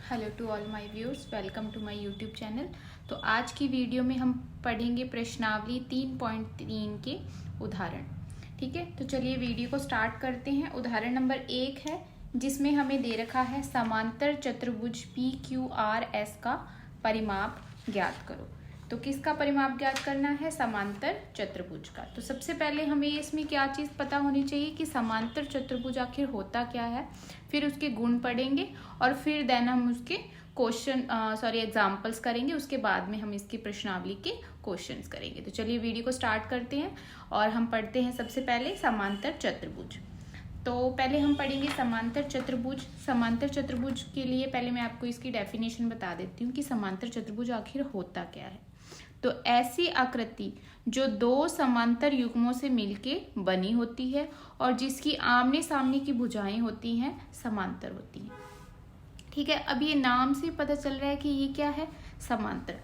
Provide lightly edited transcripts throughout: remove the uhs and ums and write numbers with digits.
Hello to all my viewers, welcome to my YouTube channel. तो आज की video में हम पढ़ेंगे प्रश्नावली 3.3 के उदाहरण। ठीक है, तो चलिए वीडियो को स्टार्ट करते हैं। उदाहरण नंबर 1 है जिसमें हमें दे रखा है समांतर चतुर्भुज PQRS का परिमाप ज्ञात करो। तो किसका परिमाप ज्ञात करना है? समांतर चतुर्भुज का। तो सबसे पहले हमें इसमें क्या चीज़ पता होनी चाहिए कि समांतर चतुर्भुज आखिर होता क्या है, फिर उसके गुण पढ़ेंगे और फिर देन हम उसके एग्जाम्पल्स करेंगे। उसके बाद में हम इसकी प्रश्नावली के क्वेश्चंस करेंगे। तो चलिए वीडियो को स्टार्ट करते हैं और हम पढ़ते हैं सबसे पहले समांतर चतुर्भुज। तो पहले हम पढ़ेंगे समांतर चतुर्भुज। समांतर चतुर्भुज के लिए पहले मैं आपको इसकी डेफिनेशन बता देती हूँ कि समांतर चतुर्भुज आखिर होता क्या है। तो ऐसी आकृति जो दो समांतर युग्मों से मिलके बनी होती है और जिसकी आमने सामने की भुजाएं होती हैं समांतर होती हैं। ठीक है, अब ये नाम से पता चल रहा है कि ये क्या है? समांतर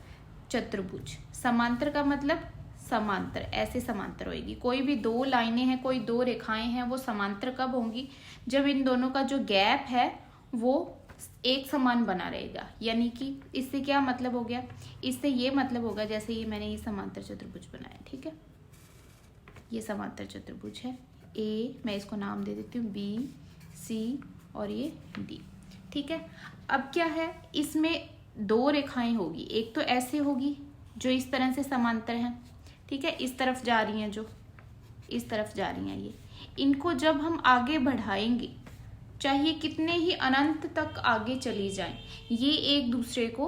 चतुर्भुज। समांतर का मतलब समांतर, ऐसे समांतर होगी। कोई भी दो लाइनें हैं, कोई दो रेखाएं हैं, वो समांतर कब होंगी? जब इन दोनों का जो गैप है वो एक समान बना रहेगा। यानी कि इससे क्या मतलब हो गया? इससे ये मतलब होगा, जैसे ये मैंने ये समांतर चतुर्भुज बनाया, ठीक है, ये समांतर चतुर्भुज है ए, मैं इसको नाम दे देती हूँ BC और ये D। ठीक है, अब क्या है, इसमें दो रेखाएं होगी। एक तो ऐसे होगी जो इस तरह से समांतर हैं, ठीक है, इस तरफ जा रही हैं, जो इस तरफ जा रही हैं, ये इनको जब हम आगे बढ़ाएंगे, चाहे कितने ही अनंत तक आगे चली जाएं, ये एक दूसरे को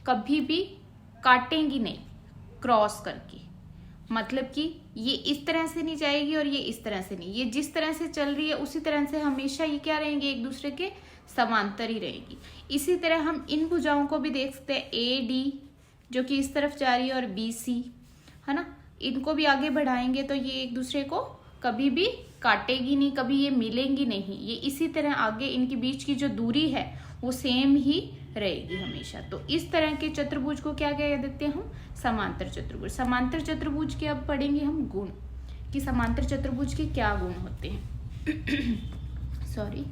कभी भी काटेंगी नहीं क्रॉस करके। मतलब कि ये इस तरह से नहीं जाएगी और ये इस तरह से नहीं, ये जिस तरह से चल रही है उसी तरह से हमेशा ये क्या रहेंगे? एक दूसरे के समांतर ही रहेगी। इसी तरह हम इन भुजाओं को भी देख सकते हैं, AD जो कि इस तरफ जा रही है और BC, है ना, इनको भी आगे बढ़ाएंगे तो ये एक दूसरे को कभी भी काटेगी नहीं, कभी ये मिलेंगी नहीं। ये इसी तरह आगे इनके बीच की जो दूरी है वो सेम ही रहेगी हमेशा। तो इस तरह के चतुर्भुज को क्या कह देते हैं हम? समांतर चतुर्भुज। समांतर चतुर्भुज के अब पढ़ेंगे हम गुण, कि समांतर चतुर्भुज के क्या गुण होते हैं। सॉरी,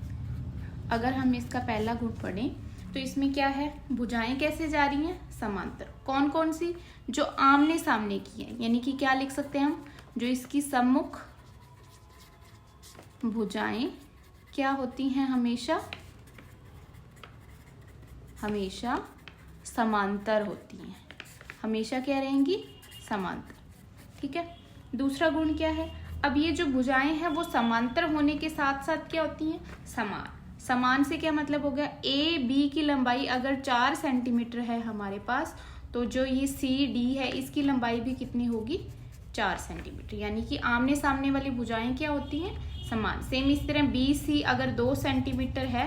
अगर हम इसका पहला गुण पढ़ें तो इसमें क्या है? भुजाएं कैसे जा रही हैं? समांतर। कौन कौन सी? जो आमने सामने की है, यानी कि क्या लिख सकते हैं हम? जो इसकी सम्मुख भुजाएं क्या होती हैं? हमेशा समांतर होती हैं। हमेशा क्या रहेंगी? समांतर। ठीक है, दूसरा गुण क्या है? अब ये जो भुजाएं हैं वो समांतर होने के साथ साथ क्या होती हैं? समान। समान से क्या मतलब हो गया? AB की लंबाई अगर 4 सेंटीमीटर है हमारे पास, तो जो ये CD है इसकी लंबाई भी कितनी होगी? 4 सेंटीमीटर। यानी कि आमने सामने वाली भुजाएं क्या होती हैं? समान। सेम इस तरह BC अगर 2 सेंटीमीटर है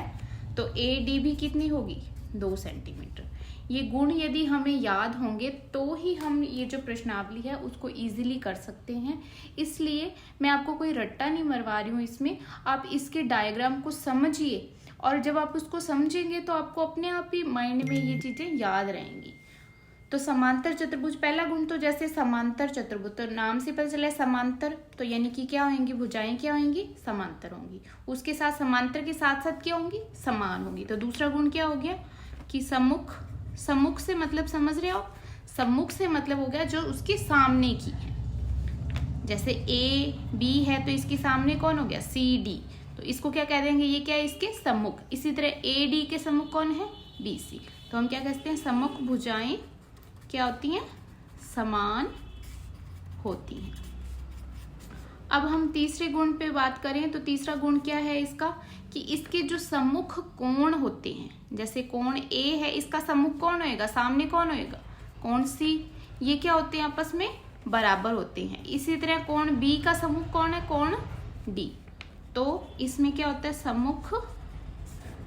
तो AD भी कितनी होगी? 2 सेंटीमीटर। ये गुण यदि हमें याद होंगे तो ही हम ये जो प्रश्नावली है उसको इजीली कर सकते हैं। इसलिए मैं आपको कोई रट्टा नहीं मरवा रही हूँ इसमें, आप इसके डायग्राम को समझिए और जब आप उसको समझेंगे तो आपको अपने आप ही माइंड में ये चीजें याद रहेंगी। तो समांतर चतुर्भुज, पहला गुण तो जैसे समांतर चतुर्भुज, तो नाम से पता चला है समांतर, तो यानी कि क्या होंगी? भुजाएं क्या होंगी? समांतर होंगी। उसके साथ समांतर के साथ साथ क्या होंगी? समान होंगी। तो दूसरा गुण क्या हो गया कि सम्मुख। सम्मुख से मतलब समझ रहे हो? सम्मुख से मतलब हो गया जो उसके सामने की है। जैसे AB है तो इसके सामने कौन हो गया? CD, तो इसको क्या कह देंगे? ये क्या है? इसके सम्मुख। इसी तरह AD के सम्मुख कौन है? BC। तो हम क्या कहते हैं? सम्मुख भुजाएं क्या होती हैं? समान होती हैं। अब हम तीसरे गुण पे बात करें तो तीसरा गुण क्या है इसका? कि इसके जो सम्मुख कोण होते हैं, जैसे कोण A है, इसका सम्मुख कौन होएगा? सामने कौन होएगा? कोण C। ये क्या होते हैं? आपस में बराबर होते हैं। इसी तरह कोण B का सम्मुख कौन है? कोण D। तो इसमें क्या होता है? सम्मुख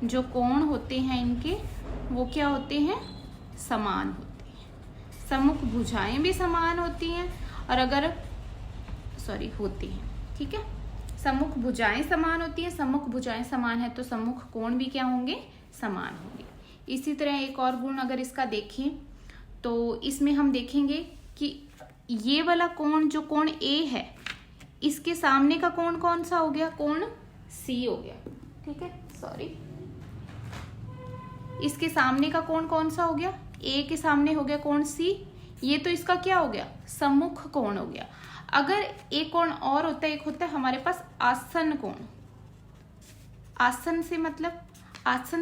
जो कोण होते हैं इनके वो क्या होते हैं? समान होते हैं। सम्मुख भुजाएं भी समान होती हैं और अगर होती हैं, ठीक है, सम्मुख भुजाएं समान होती हैं। सम्मुख भुजाएं समान है तो सम्मुख कोण भी क्या होंगे? समान होंगे। इसी तरह एक और गुण अगर इसका देखें तो इसमें हम देखेंगे कि ये वाला कोण, जो कोण A है, इसके सामने का कोण कौन सा हो गया? कोण C हो गया। ठीक है, इसके सामने का कोण कौन सा हो गया, ए के सामने हो गया कोण सी, ये तो इसका क्या हो गया, सम्मुख कोण हो गया। अगर एक कोण और होता है, एक होता है हमारे पास आसन कोण। आसन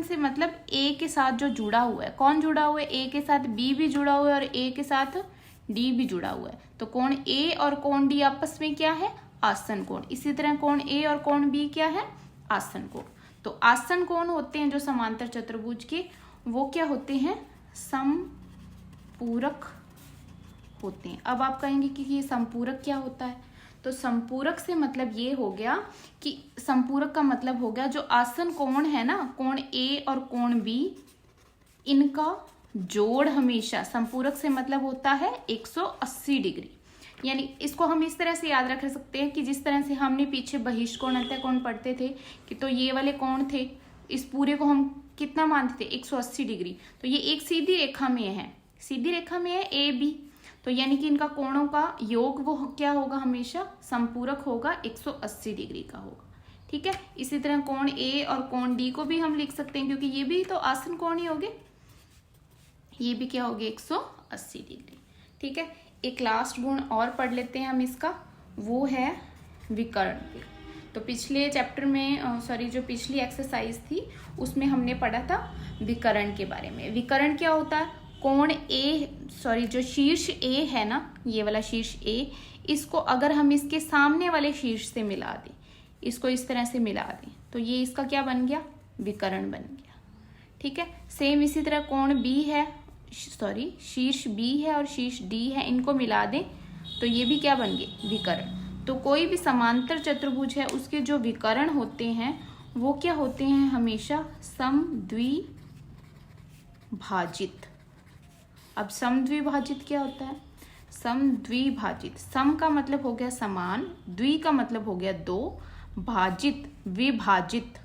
से मतलब ए के साथ जो जुड़ा हुआ है, कौन जुड़ा हुआ है, ए के साथ बी भी जुड़ा हुआ है और ए के साथ डी भी जुड़ा हुआ है। तो कोण ए और कोण डी आपस में क्या है, आसन कोण। इसी तरह कोण ए और कोण बी क्या है, आसन कोण। तो आसन कोण होते हैं जो समांतर चतुर्भुज के, वो क्या होते हैं, समपूरक होते हैं। अब आप कहेंगे कि ये संपूरक क्या होता है, तो संपूरक से मतलब ये हो गया कि संपूरक का मतलब हो गया जो आसन कोण है ना, कोण ए और कोण बी, इनका जोड़ हमेशा, संपूरक से मतलब होता है 180 डिग्री। यानी इसको हम इस तरह से याद रख सकते हैं कि जिस तरह से हमने पीछे बहिष्कोण अंतः कोण पढ़ते थे कि तो ये वाले कोण थे, इस पूरे को हम कितना मानते थे, 180 डिग्री। तो ये एक सीधी रेखा में है, सीधी रेखा में है ए बी, तो यानी कि इनका कोणों का योग वो क्या होगा, हमेशा संपूरक होगा, 180 डिग्री का होगा। ठीक है। इसी तरह कोण ए और कोण डी को भी हम लिख सकते हैं क्योंकि ये भी तो आसन कोण ही होंगे, ये भी क्या होगी, 180 डिग्री। ठीक है। एक लास्ट गुण और पढ़ लेते हैं हम इसका, वो है विकर्ण। तो पिछले चैप्टर में जो पिछली एक्सरसाइज थी उसमें हमने पढ़ा था विकर्ण के बारे में। विकर्ण क्या होता है, कोण जो शीर्ष ए है ना, ये वाला शीर्ष ए, इसको अगर हम इसके सामने वाले शीर्ष से मिला दें, इसको इस तरह से मिला दें, तो ये इसका क्या बन गया, विकर्ण बन गया। ठीक है। सेम इसी तरह कोण बी है, शीर्ष बी है और शीर्ष डी है, इनको मिला दें तो ये भी क्या बन गए, विकर्ण। तो कोई भी समांतर चतुर्भुज है उसके जो विकर्ण होते हैं वो क्या होते हैं, हमेशा समद्विभाजित। अब समद्विभाजित क्या होता है, समद्विभाजित, सम का मतलब हो गया समान, द्वि का मतलब हो गया दो, भाजित विभाजित,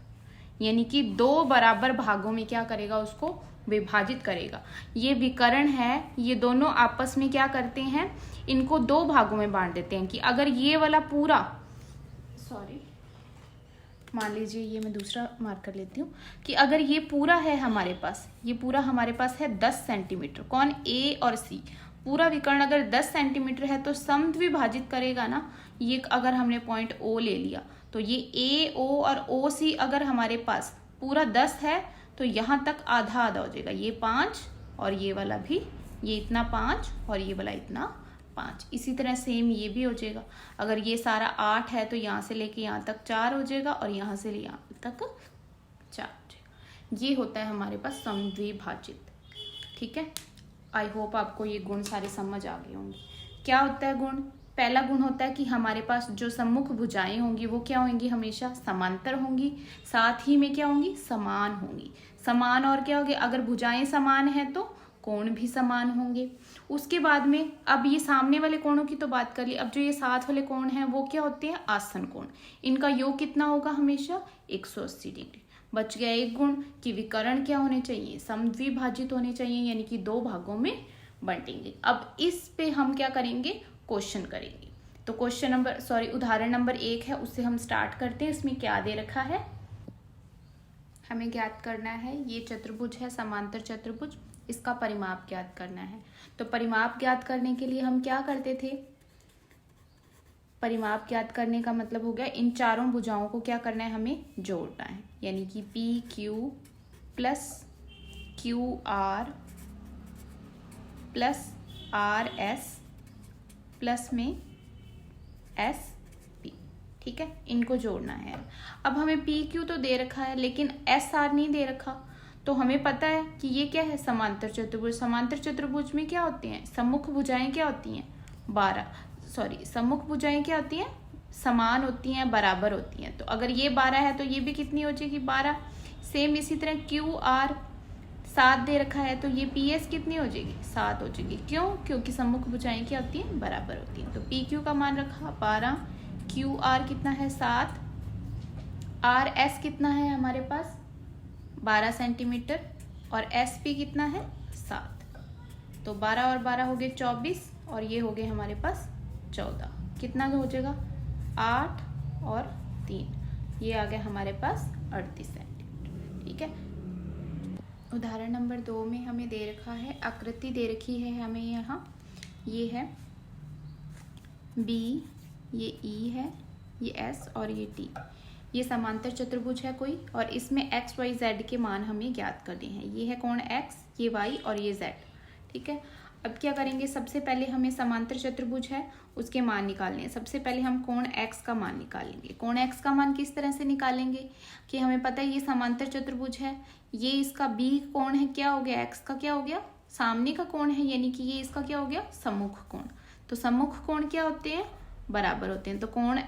यानी कि दो बराबर भागों में क्या करेगा, उसको विभाजित करेगा। ये विकर्ण है, ये दोनों आपस में क्या करते हैं, इनको दो भागों में बांट देते हैं कि अगर ये वाला पूरा, मान लीजिए ये मैं दूसरा मार्क कर लेती हूँ, कि अगर ये पूरा है हमारे पास, ये पूरा हमारे पास है 10 सेंटीमीटर, कौन, ए और सी, पूरा विकर्ण अगर 10 सेंटीमीटर है तो समद्विभाजित करेगा ना। ये अगर हमने पॉइंट ओ ले लिया तो ये ए ओ और ओ सी अगर हमारे पास पूरा 10 है तो यहाँ तक आधा आधा हो जाएगा, ये 5 और ये वाला भी, ये इतना 5 और ये वाला इतना 5। इसी तरह सेम ये भी हो जाएगा, अगर ये सारा 8 है तो यहाँ से लेके यहाँ तक 4 हो जाएगा और यहाँ से यहाँ तक 4 हो जाएगा। ये होता है हमारे पास समद्विभाजित। ठीक है। आई होप आपको ये गुण सारे समझ आ गए होंगे। क्या होता है गुण, पहला गुण होता है कि हमारे पास जो सम्मुख भुजाएं होंगी वो क्या होंगी, हमेशा समांतर होंगी, साथ ही में क्या होंगी, समान होंगी। समान और क्या होंगे, अगर भुजाएं समान है तो कोण भी समान होंगे। उसके बाद में अब ये सामने वाले कोणों की तो बात कर ली, अब जो ये साथ वाले कोण हैं वो क्या होते हैं, आसन कोण। इनका योग कितना होगा, हमेशा 180 डिग्री। बच गया एक गुण कि विकर्ण क्या होने चाहिए, समद्विभाजित होने चाहिए, यानी कि दो भागों में बंटेंगे। अब इस पे हम क्या करेंगे, क्वेश्चन करेंगे। तो उदाहरण नंबर 1 है, उससे हम स्टार्ट करते हैं। इसमें क्या दे रखा है, हमें ज्ञात करना है, ये चतुर्भुज है, समांतर चतुर्भुज, इसका परिमाप ज्ञात करना है। तो परिमाप ज्ञात करने के लिए हम क्या करते थे, परिमाप ज्ञात करने का मतलब हो गया इन चारों भुजाओं को क्या करना है, हमें जोड़ना है, यानी कि P Q plus Q R plus R S plus में एस पी। ठीक है, इनको जोड़ना है। अब हमें पी क्यू तो दे रखा है लेकिन एस आर नहीं दे रखा, तो हमें पता है कि ये क्या है, समांतर चतुर्भुज। समांतर चतुर्भुज में क्या होते हैं, सम्मुख भुजाएं क्या होती हैं, सम्मुख भुजाएं क्या होती हैं, समान होती हैं, बराबर होती हैं। तो अगर ये 12 है तो ये भी कितनी हो जाएगी, 12। सेम इसी तरह क्यू आर 7 दे रखा है तो ये पी एस कितनी हो जाएगी, 7 हो जाएगी। क्यों, क्योंकि सम्मुख भुजाएं क्या होती हैं, बराबर होती हैं। तो पी क्यू का मान रखा 12, क्यू आर कितना है 7, आर एस कितना है हमारे पास 12 सेंटीमीटर और एस पी कितना है 7। तो 12 और 12 हो गए 24 और ये हो गए हमारे पास 14। कितना हो जाएगा, 8 और 3, ये आ गया हमारे पास 38 सेंटीमीटर। ठीक है, उदाहरण नंबर 2 में हमें दे रखा है, आकृति दे रखी है हमें यहाँ, ये है बी, ये ई है, ये एस और ये टी। ये समांतर चतुर्भुज है कोई, और इसमें एक्स वाई जेड के मान हमें ज्ञात करने हैं। ये है कोण एक्स, ये वाई और ये जेड। ठीक है, अब क्या करेंगे, सबसे पहले हमें समांतर चतुर्भुज है उसके मान निकालने हैं। सबसे पहले हम कोण एक्स का मान निकालेंगे। कोण एक्स का मान किस तरह से निकालेंगे कि हमें पता है ये समांतर चतुर्भुज है, ये इसका बी कोण है, क्या हो गया, एक्स का क्या हो गया, सामने का कोण है, यानी कि ये इसका क्या हो गया, सम्मुख कोण। तो सम्मुख कोण क्या होते हैं, बराबर होते हैं। तो कोण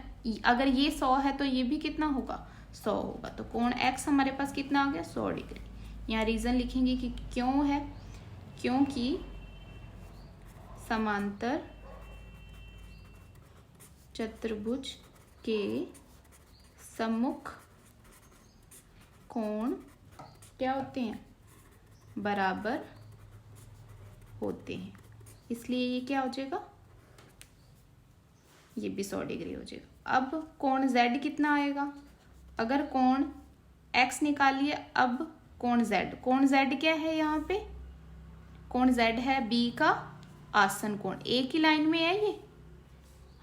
अगर ये 100 है तो ये भी कितना होगा, 100 होगा। तो कोण एक्स हमारे पास कितना आ गया, 100 डिग्री। यहाँ रीजन लिखेंगे कि क्यों है, क्योंकि समांतर चतुर्भुज के सम्मुख कोण क्या होते हैं, बराबर होते हैं, इसलिए ये क्या हो जाएगा, ये भी 100 डिग्री हो जाएगा। अब कोण z कितना आएगा, अगर कोण x निकालिए, अब कोण z क्या है, यहाँ पे कोण z है b का आसन कोण, एक ही लाइन में है ये,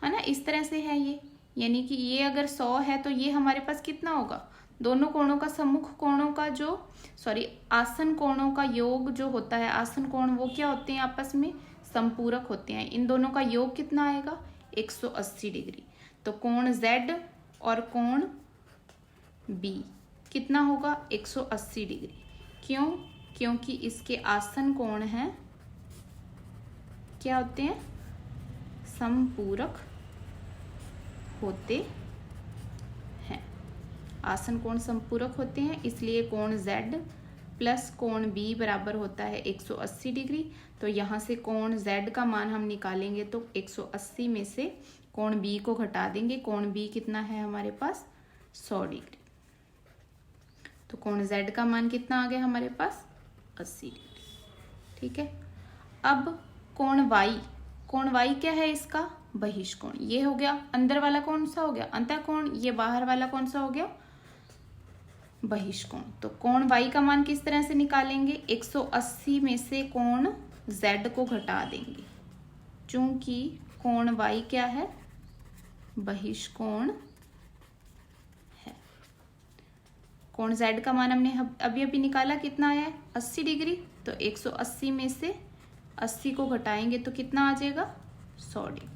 है ना, इस तरह से है ये, यानी कि ये अगर 100 है तो ये हमारे पास कितना होगा, दोनों कोणों का सम्मुख कोणों का जो आसन कोणों का योग जो होता है, आसन कोण वो क्या होते हैं, आपस में संपूरक होते हैं। इन दोनों का योग कितना आएगा, 180 डिग्री। तो कोण z और कोण b कितना होगा, 180 डिग्री। क्यों, क्योंकि इसके आसन कोण हैं, क्या होते हैं, संपूरक होते हैं। आसन कोण संपूरक होते हैं, इसलिए कोण z प्लस कोण b बराबर होता है 180 डिग्री। तो यहाँ से कोण z का मान हम निकालेंगे तो 180 में से कोण b को घटा देंगे। कोण b कितना है हमारे पास, 100 डिग्री। तो कोण z का मान कितना आ गया हमारे पास, 80 डिग्री। ठीक है, अब कोण y क्या है, इसका बहिष्कोण। ये हो गया, अंदर वाला कौन सा हो गया, अंतःकोण, ये बाहर वाला कौन सा हो गया, बहिष्कोण। तो कोण y का मान किस तरह से निकालेंगे, 180 में से कोण z को घटा देंगे, चूंकि कोण y क्या है, बहिष्कोण है। कोण z का मान हमने अभी अभी निकाला, कितना आया है, 80 डिग्री। तो 180 में से 80 को घटाएंगे तो कितना आ जाएगा, 100 डिग्री।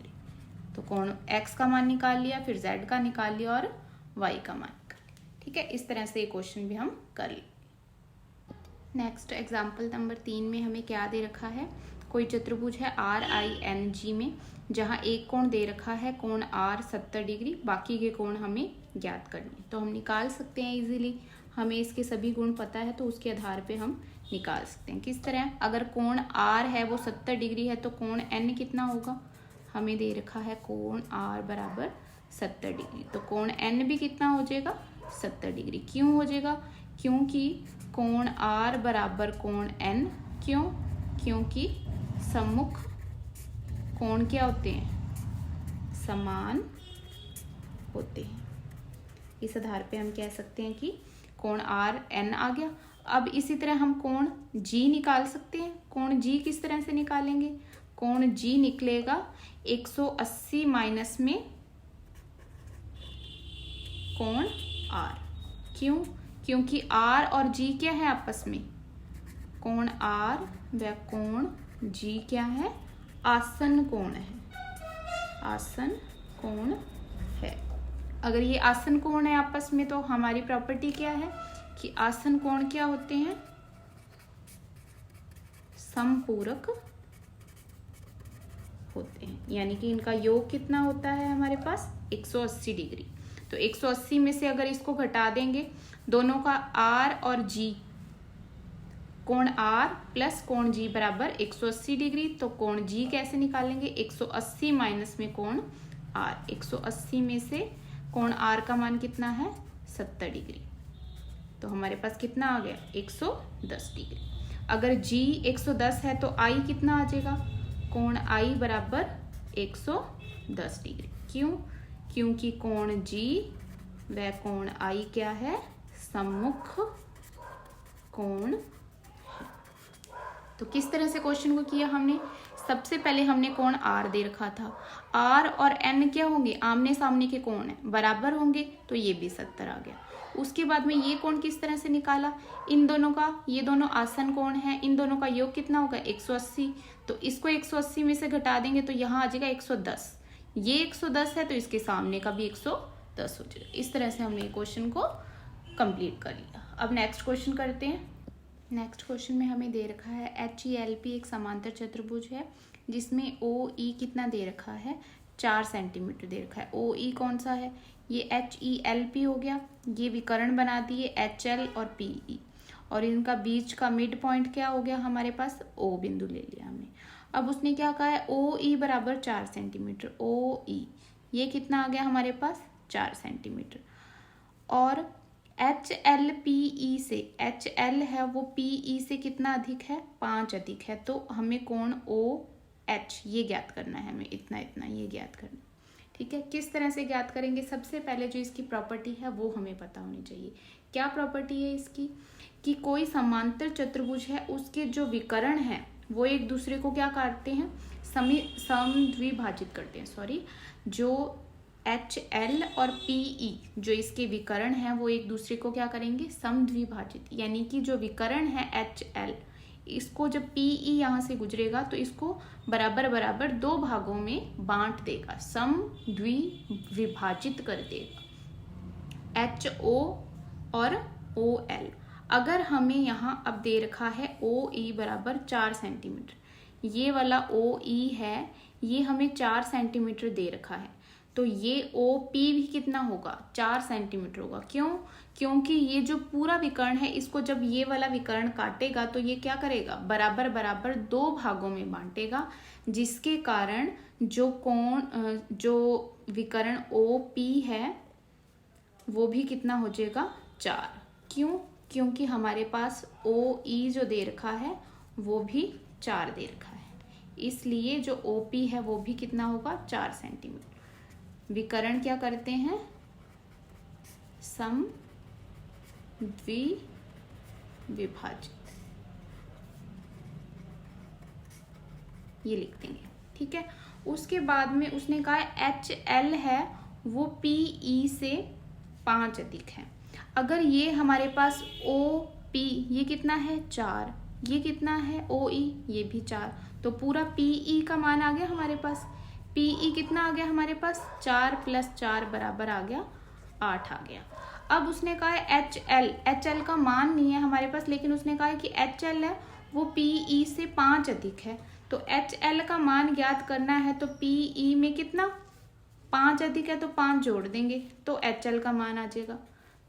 तो कोण x का मान निकाल लिया, फिर z का निकाल लिया और y का मान निकाल लिया। ठीक है, इस तरह से ये क्वेश्चन भी हम कर लेंगे। नेक्स्ट एग्जाम्पल नंबर 3 में हमें क्या दे रखा है, कोई चतुर्भुज है RING में, जहाँ एक कोण दे रखा है कोण R 70 डिग्री, बाकी के कोण हमें ज्ञात करने। तो हम निकाल सकते हैं इजीली, हमें इसके सभी गुण पता है तो उसके आधार पे हम निकाल सकते हैं। किस तरह, अगर कोण R है वो 70 डिग्री है तो कोण N कितना होगा, हमें दे रखा है कोण R बराबर 70 डिग्री। तो कोण N भी कितना हो जाएगा, 70 डिग्री। क्यों हो जाएगा, क्योंकि कोण R बराबर कोण N, क्यों, क्योंकि सम्मुख कोण क्या होते हैं, समान होते हैं। इस आधार पे हम कह सकते हैं कि कोण R N आ गया। अब इसी तरह हम कोण G निकाल सकते हैं। कोण G किस तरह से निकालेंगे, कोण G निकलेगा 180 माइनस में कोण R। क्यों, क्योंकि R और G क्या है आपस में, कोण R व कोण G क्या है, आसन कोण है, आसन कोण है। अगर ये आसन कोण है आपस में तो हमारी प्रॉपर्टी क्या है कि आसन कोण क्या होते हैं, समपूरक होते हैं, यानी कि इनका योग कितना होता है हमारे पास, 180 डिग्री। तो 180 में से अगर इसको घटा देंगे, दोनों का R और G, कोण R प्लस कोण G बराबर 180 डिग्री। तो कोण G कैसे निकालेंगे, 180 माइनस में कोण R, 180 में से कोण R का मान कितना है, 70 डिग्री। तो हमारे पास कितना आ गया, 110 डिग्री। अगर G 110 है तो I कितना आ जाएगा, कोण I बराबर 110 डिग्री। क्यों, क्योंकि कोण G व कोण I क्या है, सम्मुख कोण तो किस तरह से क्वेश्चन को किया हमने, सबसे पहले हमने कोण आर दे रखा था, आर और एन क्या होंगे, आमने सामने के कोण है, बराबर होंगे, तो ये भी 70 आ गया। उसके बाद में ये कोण किस तरह से निकाला, इन दोनों का, ये दोनों आसन कोण है, इन दोनों का योग कितना होगा 180, तो इसको 180 में से घटा देंगे तो यहाँ आ जाएगा 110, ये 110 है तो इसके सामने का भी 110 हो जाएगा। इस तरह से हमने क्वेश्चन को कंप्लीट कर लिया। अब नेक्स्ट क्वेश्चन करते हैं। नेक्स्ट क्वेश्चन में हमें दे रखा है HELP एक समांतर चतुर्भुज है जिसमें OE कितना दे रखा है, 4 सेंटीमीटर दे रखा है। OE कौन सा है, ये HELP हो गया, ये विकर्ण बना दिए HL और PE, और इनका बीच का मिड पॉइंट क्या हो गया हमारे पास, O बिंदु ले लिया हमने। अब उसने क्या कहा है, OE बराबर 4 सेंटीमीटर, OE ये कितना आ गया हमारे पास 4 सेंटीमीटर, और HLPE से, HL है वो PE से कितना अधिक है, 5 अधिक है, तो हमें कोण OH ये ज्ञात करना है, हमें इतना इतना ये ज्ञात करना। ठीक है, किस तरह से ज्ञात करेंगे, सबसे पहले जो इसकी प्रॉपर्टी है वो हमें पता होनी चाहिए। क्या प्रॉपर्टी है इसकी, कि कोई समांतर चतुर्भुज है उसके जो विकर्ण है वो एक दूसरे को क्या करते हैं, समद्विभाजित करते हैं, सॉरी, जो HL और PE जो इसके विकर्ण हैं वो एक दूसरे को क्या करेंगे, समद्विभाजित, यानी कि जो विकर्ण है HL, इसको जब PE यहाँ से गुजरेगा तो इसको बराबर बराबर 2 भागों में बांट देगा, समद्विभाजित कर देगा, HO और OL। अगर हमें यहाँ अब दे रखा है OE बराबर 4 सेंटीमीटर, ये वाला OE है, ये हमें 4 सेंटीमीटर दे रखा है, तो ये OP भी कितना होगा, 4 सेंटीमीटर होगा। क्यों, क्योंकि ये जो पूरा विकर्ण है इसको जब ये वाला विकर्ण काटेगा तो ये क्या करेगा, बराबर बराबर 2 भागों में बांटेगा, जिसके कारण जो कोण, जो विकर्ण OP है वो भी कितना हो जाएगा, 4। क्यों, क्योंकि हमारे पास OE जो दे रखा है वो भी 4 दे रखा है, इसलिए जो OP है वो भी कितना होगा, 4 सेंटीमीटर। विकर्ण क्या करते हैं, समद्विभाजित, ये लिख देंगे। ठीक है, उसके बाद में उसने कहा HL है वो PE से 5 अधिक है। अगर ये हमारे पास OP ये कितना है, 4, ये कितना है OE ये भी 4, तो पूरा PE का मान आ गया हमारे पास, PE कितना आ गया हमारे पास, 4 + 4 बराबर आ गया 8 आ गया। अब उसने कहा है HL का मान नहीं है हमारे पास, लेकिन उसने कहा है कि HL है वो PE से 5 अधिक है, तो HL का मान ज्ञात करना है, तो PE में कितना 5 अधिक है तो 5 जोड़ देंगे तो HL का मान आ जाएगा।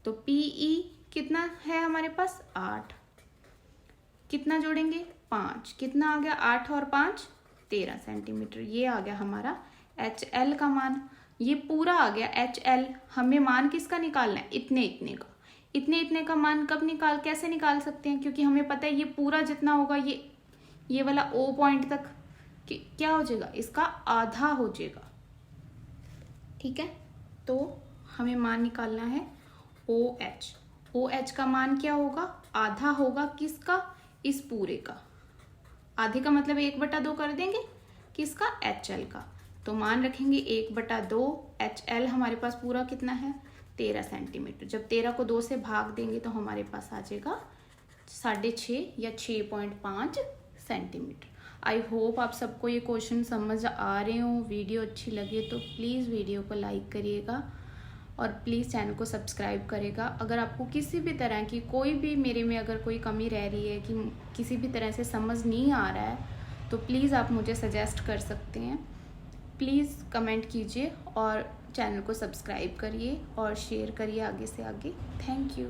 तो PE कितना है हमारे पास 8, कितना जोड़ेंगे 5, कितना आ गया 8 और 5 13 सेंटीमीटर, ये आ गया हमारा HL का मान। ये पूरा आ गया HL, हमें मान किसका निकालना है, इतने इतने का। इतने इतने का मान कब कैसे निकाल सकते हैं, क्योंकि हमें पता है ये पूरा जितना होगा ये वाला O पॉइंट तक क्या हो जाएगा, इसका आधा हो जाएगा। ठीक है, तो हमें मान निकालना है OH का मान क्या होगा, आधा होगा किसका, इस पूरे का, आधे का मतलब 1/2 कर देंगे किसका, HL का, तो मान रखेंगे 1/2, HL हमारे पास पूरा कितना है 13 सेंटीमीटर। जब 13 को 2 से भाग देंगे तो हमारे पास आ जाएगा 6.5 या 6.5 सेंटीमीटर। आई होप आप सबको ये क्वेश्चन समझ आ रहे हो। वीडियो अच्छी लगे तो प्लीज़ वीडियो को लाइक करिएगा और प्लीज़ चैनल को सब्सक्राइब करेगा। अगर आपको किसी भी तरह की कोई भी मेरे में अगर कोई कमी रह रही है कि किसी भी तरह से समझ नहीं आ रहा है तो प्लीज़ आप मुझे सजेस्ट कर सकते हैं। प्लीज़ कमेंट कीजिए और चैनल को सब्सक्राइब करिए और शेयर करिए आगे से आगे। Thank you.